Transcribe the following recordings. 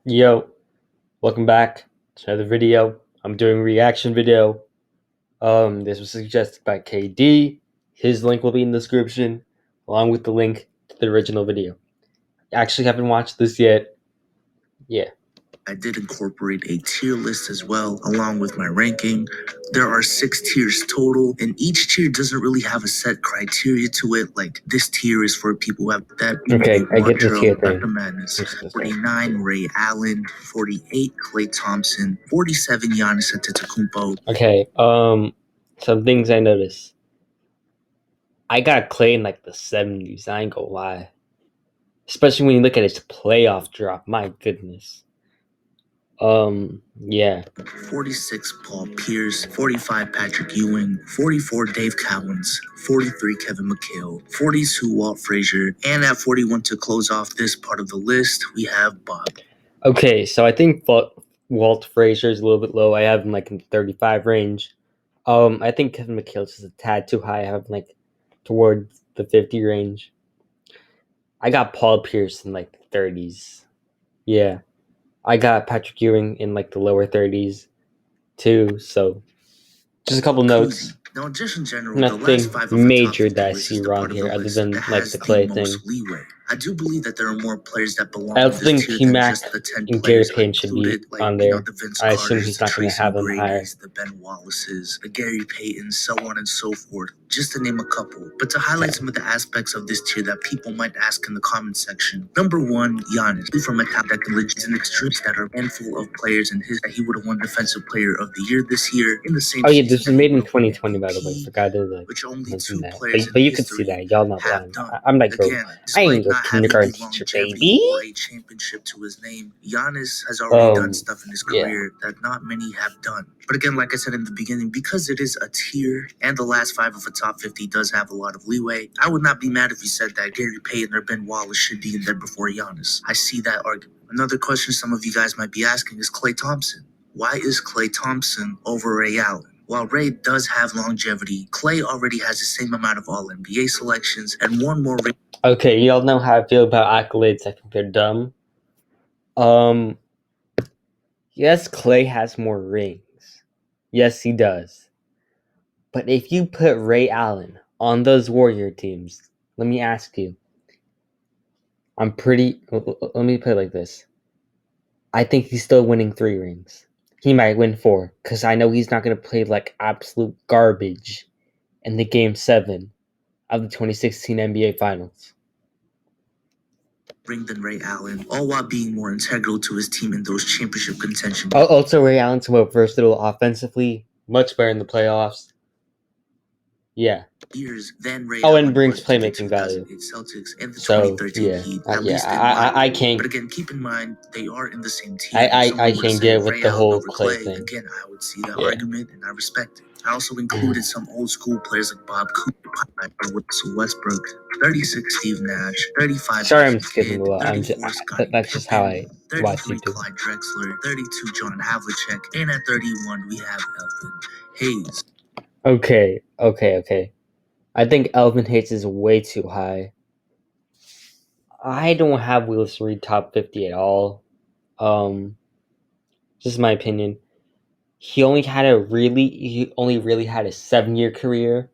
Yo, welcome back to another video. I'm doing a reaction video. This was suggested by KD. His link will be in the description, along with the link to the original video. Actually haven't watched this yet. Yeah. I did incorporate a tier list as well, along with my ranking. There are 6 tiers total, and each tier doesn't really have a set criteria to it. Like, this tier is for people who have that. Okay, I get the tier thing. Dr. Madness. 49, Ray Allen. 48, Klay Thompson. 47, Giannis Antetokounmpo. Okay, some things I noticed. I got Klay in like the 70s, I ain't gonna lie. Especially when you look at his playoff drop, my goodness. Yeah. 46, Paul Pierce. 45, Patrick Ewing. 44, Dave Cowens. 43, Kevin McHale. 42, Walt Frazier. And at 41, to close off this part of the list, we have Bob. Okay, so I think Walt Frazier is a little bit low. I have him like in the 35 range. I think Kevin McHale is a tad too high. I have him like towards the 50 range. I got Paul Pierce in like the 30s. Yeah. I got Patrick Ewing in like the lower 30s too. So just a couple notes. Now, just in general, Nothing the last 5 of the major top that I 50 see is the wrong part of here, the other list than that like has the Clay the thing. most leeway. I do believe that there are more players that belong I in also this think tier T than Mac just the 10 and Gary players Payton should be included, like, on you know, there. the Vince I assume Carters, he's the not going to Tracy have him higher. McGrady's, the Ben Wallaces, the Gary Payton, so on and so forth, just to name a couple. But to highlight some of the aspects of this tier that people might ask in the comment section. Number 1, Giannis, who from a top that can legit an extreme that are a handful of players in his that he would have won Defensive Player of the Year this year in the same. Oh yeah, this was made in 2020, by the way. Forgot to like which only mention 2 that. players But in you could see history that. Y'all know have that. done. I'm like, bro, Again, I ain't despite no not having kindergarten the teacher, longevity baby. or a championship to his name, Giannis has already done stuff in his career that not many have done. But again, like I said in the beginning, because it is a tier and the last 5 of a top 50 does have a lot of leeway, I would not be mad if you said that Gary Payton or Ben Wallace should be in there before Giannis. I see that argument. Another question some of you guys might be asking is Klay Thompson. Why is Klay Thompson over Ray Allen? While Ray does have longevity, Klay already has the same amount of All-NBA selections and one more ring. Okay, y'all know how I feel about accolades. I think they're dumb. Yes, Klay has more rings. Yes, he does. But if you put Ray Allen on those Warrior teams, let me ask you. Let me put it like this. I think he's still winning 3 rings. He might win 4, because I know he's not going to play like absolute garbage in the Game 7 of the 2016 NBA Finals. Than Ray Allen, all while being more integral to his team in those championship contention. Also, Ray Allen's more versatile offensively, much better in the playoffs. Yeah. Then Ray Allen brings playmaking value. Celtics and the So 2013 yeah, Heat, I can't. But again, keep in mind they are in the same team. I can't get with the whole Klay thing. Again, I would see that argument and I respect it. I also included some old school players like Bob Cooper, Russell Westbrook, 36 Steve Nash, 35. Sorry, I'm skipping a lot. That's just how I watch YouTube. Clyde Drexler, 32 John Havlicek, and at 31 we have Elvin Hayes. Okay. I think Elvin Hayes is way too high. I don't have Willis Reed top 50 at all. Just my opinion. He only really had a 7-year career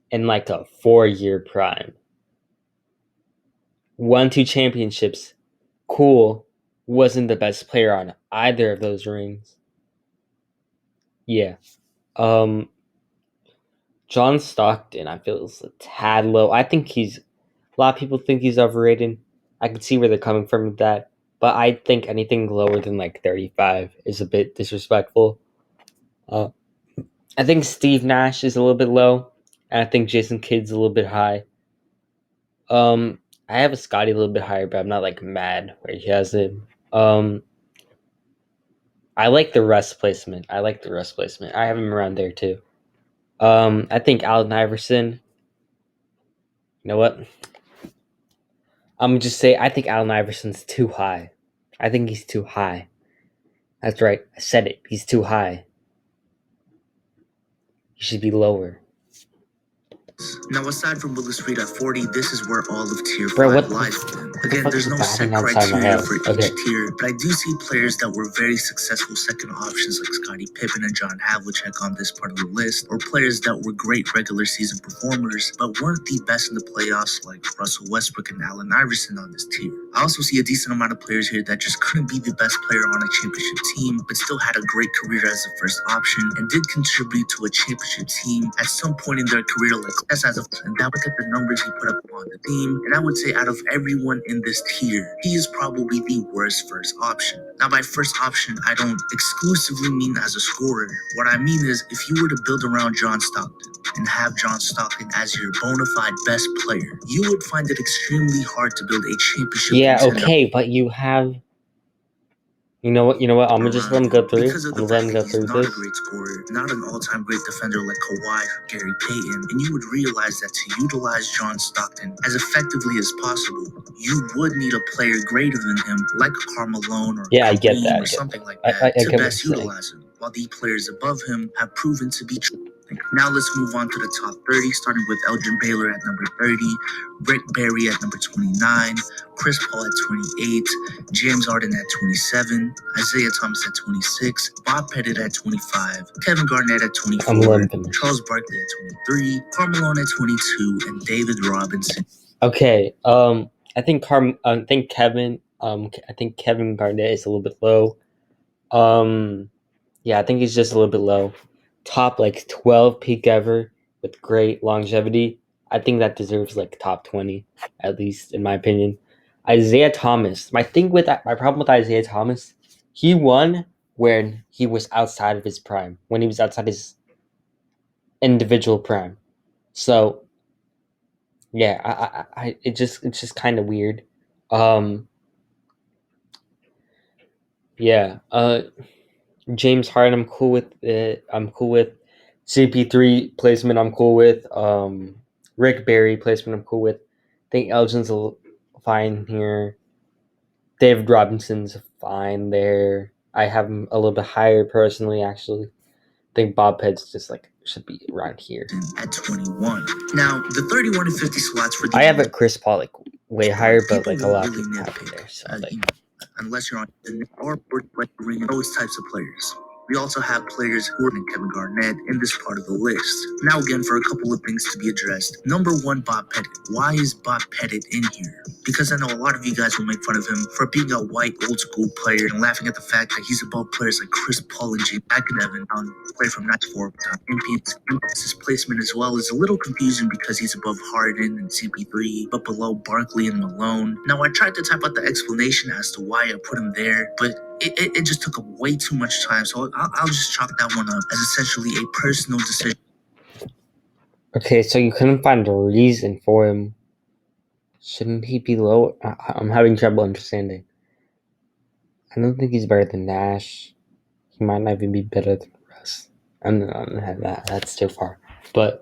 and like a 4-year prime. Won 2 championships. Cool. Wasn't the best player on either of those rings. Yeah. John Stockton, I feel, is a tad low. I think a lot of people think he's overrated. I can see where they're coming from with that. But I think anything lower than like 35 is a bit disrespectful. I think Steve Nash is a little bit low. And I think Jason Kidd's a little bit high. I have a Scotty a little bit higher, but I'm not like mad where he has it. I like the rest placement. I have him around there too. I think Allen Iverson. You know what? I'm gonna just say I think Allen Iverson's too high. I think he's too high. That's right. I said it. He's too high. He should be lower. Now, aside from Willis Reed at 40, this is where all of tier 5 lies. Again, there's no set criteria for each tier, but I do see players that were very successful second options like Scottie Pippen and John Havlicek on this part of the list, or players that were great regular season performers but weren't the best in the playoffs like Russell Westbrook and Allen Iverson on this tier. I also see a decent amount of players here that just couldn't be the best player on a championship team, but still had a great career as a first option and did contribute to a championship team at some point in their career, like and that look at the numbers he put up on the team. And I would say out of everyone in this tier, he is probably the worst first option. Now, by first option, I don't exclusively mean as a scorer. What I mean is, if you were to build around John Stockton and have John Stockton as your bona fide best player, you would find it extremely hard to build a championship. Yeah, okay, but you have. You know what? I'm gonna just let him go through. Because of the fact that he's not a great scorer, not an all-time great defender like Kawhi or Gary Payton, and you would realize that to utilize John Stockton as effectively as possible, you would need a player greater than him, like Karl Malone or Kareem or something like that, to best utilize him. While the players above him have proven to be true. Now let's move on to the top 30, starting with Elgin Baylor at number 30, Rick Barry at number 29, Chris Paul at 28, James Harden at 27, Isaiah Thomas at 26, Bob Pettit at 25, Kevin Garnett at 24, Charles Barkley at 23, Karl Malone at 22, and David Robinson. Okay, I think Kevin Garnett is a little bit low. Yeah, I think he's just a little bit low. Top like 12 peak ever with great longevity. I think that deserves like top 20, at least in my opinion. Isaiah Thomas. My problem with Isaiah Thomas, he won when he was outside of his prime, when he was outside his individual prime. So yeah, it's just kind of weird. Yeah. James Harden, I'm cool with it. I'm cool with CP3 placement. I'm cool with Rick Barry placement. I'm cool with. I think Elgin's fine here. David Robinson's fine there. I have him a little bit higher personally. Actually, I think Bob Pet's just like should be around here at 21. Now the 31 and 50 slots for the. I have a Chris Paul like way higher, but like a lot of people have him there. So like, unless you're on the or those types of players. We also have players who are in Kevin Garnett in this part of the list. Now, again, for a couple of things to be addressed. Number one, Bob Pettit. Why is Bob Pettit in here? Because I know a lot of you guys will make fun of him for being a white old school player and laughing at the fact that he's above players like Chris Paul and Jay McEnevin on play from 94 champions. His placement as well is a little confusing because he's above Harden and CP3, but below Barkley and Malone. Now, I tried to type out the explanation as to why I put him there, but it just took up way too much time, so I'll just chalk that one up as essentially a personal decision. Okay, so you couldn't find a reason for him. Shouldn't he be low? I'm having trouble understanding. I don't think he's better than Nash. He might not even be better than Russ. That's too far. But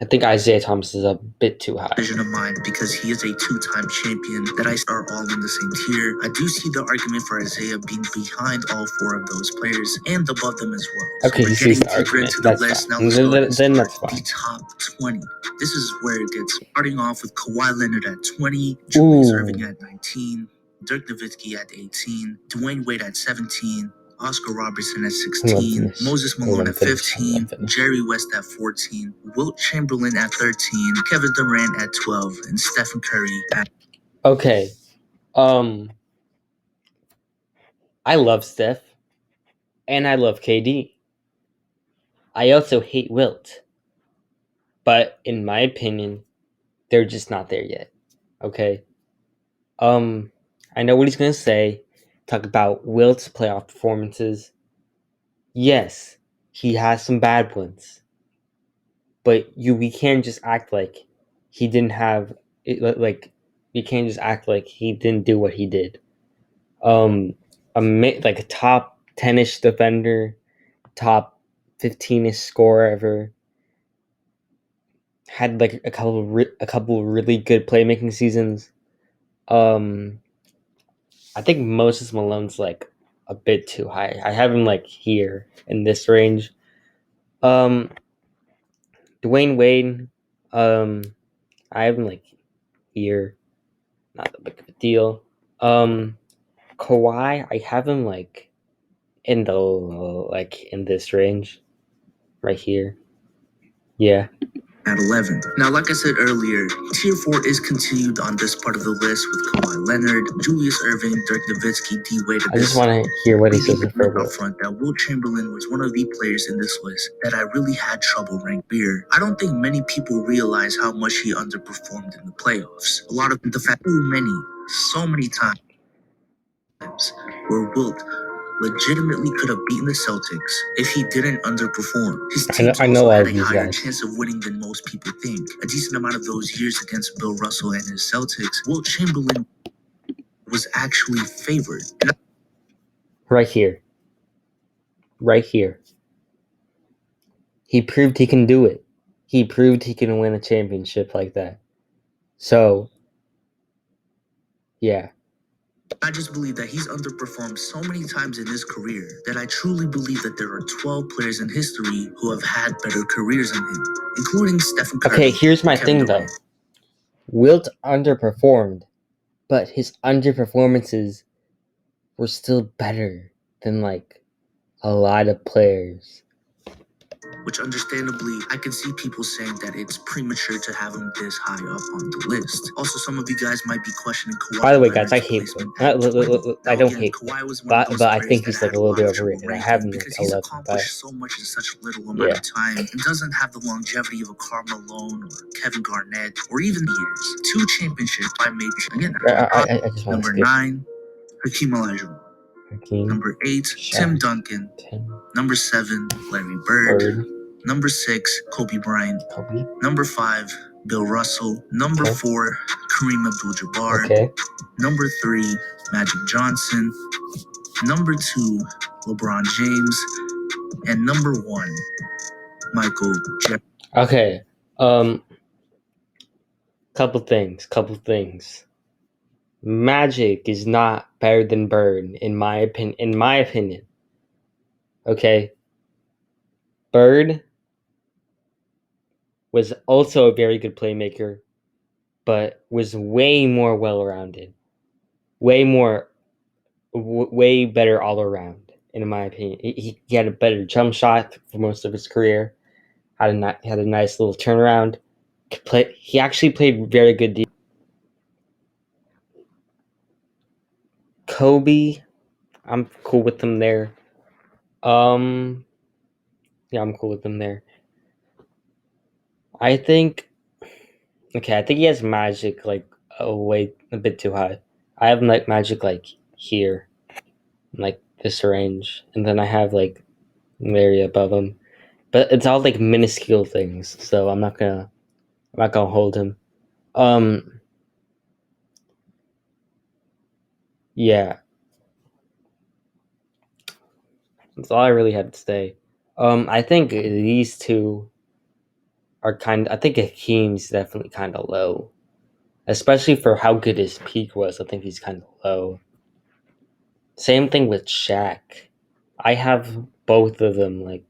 I think Isaiah Thomas is a bit too high. Vision of mine because he is a two-time champion that I are all in the same tier. I do see the argument for Isaiah being behind all four of those players and above them as well. Okay, so he sees the argument. That's fine. Then that's fine. The top 20. This is where it gets starting off with Kawhi Leonard at 20, Julius Erving at 19, Dirk Nowitzki at 18, Dwayne Wade at 17, Oscar Robertson at 16, Moses Malone at 15, Jerry West at 14, Wilt Chamberlain at 13, Kevin Durant at 12, and Stephen Curry at... Okay. I love Steph. And I love KD. I also hate Wilt. But in my opinion, they're just not there yet. Okay? I know what he's going to say. Talk about Wilt's playoff performances. Yes, he has some bad ones. But we can't just act like he didn't have it. Like, you can't just act like he didn't do what he did. Like a top 10-ish defender, top 15-ish scorer ever. Had like a couple really good playmaking seasons. I think Moses Malone's like a bit too high. I have him like here in this range. Dwayne Wade, I have him like here, not that big of a deal. Kawhi, I have him like in the in this range, right here. Yeah. At 11. Now, like I said earlier, Tier 4 is continued on this part of the list with Kawhi Leonard, Julius Erving, Dirk Nowitzki, D Wade. I just want to hear what he says for Wilt. Up front, that Wilt Chamberlain was one of the players in this list that I really had trouble ranking. I don't think many people realize how much he underperformed in the playoffs. A lot of the fact, so many times, where Wilt legitimately could have beaten the Celtics if he didn't underperform. His team also had a higher chance of winning than most people think. A decent amount of those years against Bill Russell and his Celtics, Wilt Chamberlain was actually favored. Right here. Right here. He proved he can do it. He proved he can win a championship like that. So, yeah. I just believe that he's underperformed so many times in his career that I truly believe that there are 12 players in history who have had better careers than him, including Stephen Curry. Okay, here's my thing though. Wilt underperformed, but his underperformances were still better than like a lot of players. Which understandably, I can see people saying that it's premature to have him this high up on the list. Also, some of you guys might be questioning Kawhi. By the way, guys, I hate him. I don't hate him, but I think he's like a little bit overrated. I have him like 11, accomplished so much in such little amount of time and doesn't have the longevity of a Karl Malone or Kevin Garnett or even the years. 2 championships by major. Again, I just want number 9, Hakeem Olajuwon. Number 8, Tim Duncan. Number 7, Larry Bird. Number 6, Kobe Bryant. Number 5, Bill Russell. Number 4, Kareem Abdul-Jabbar. Number 3, Magic Johnson. Number 2, LeBron James. And number 1, Michael Jordan. Okay. Couple things. Magic is not better than Bird in my opinion. Okay? Bird was also a very good playmaker, but was way more well-rounded. Way better all around, in my opinion. He had a better jump shot for most of his career. Had a nice little turnaround. He actually played very good defense. Kobe, I'm cool with him there. Yeah, I'm cool with him there. I think he has Magic like a bit too high. I have like Magic like here, like this range, and then I have like Larry above him. But it's all like minuscule things, so I'm not gonna hold him. Yeah. That's all I really had to say. I think these two are I think Hakeem's definitely kind of low. Especially for how good his peak was, I think he's kind of low. Same thing with Shaq. I have both of them like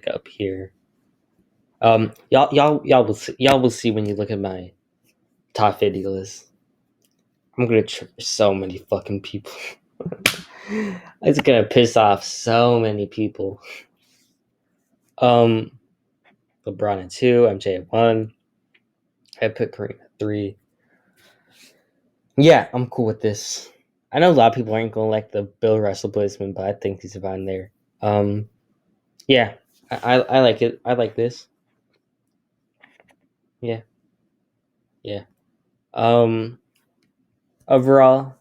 up here. Y'all will see when you look at my top 50 list. I'm gonna trigger so many fucking people. It's gonna piss off so many people. LeBron at 2, MJ at 1. I put Kareem at 3. Yeah, I'm cool with this. I know a lot of people aren't gonna like the Bill Russell placement, but I think he's around there. Yeah, I like it. I like this. Yeah. Overall,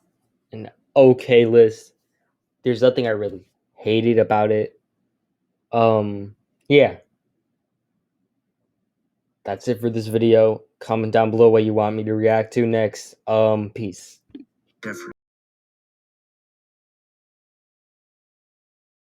an okay list. There's nothing I really hated about it. Yeah. That's it for this video. Comment down below what you want me to react to next. Peace.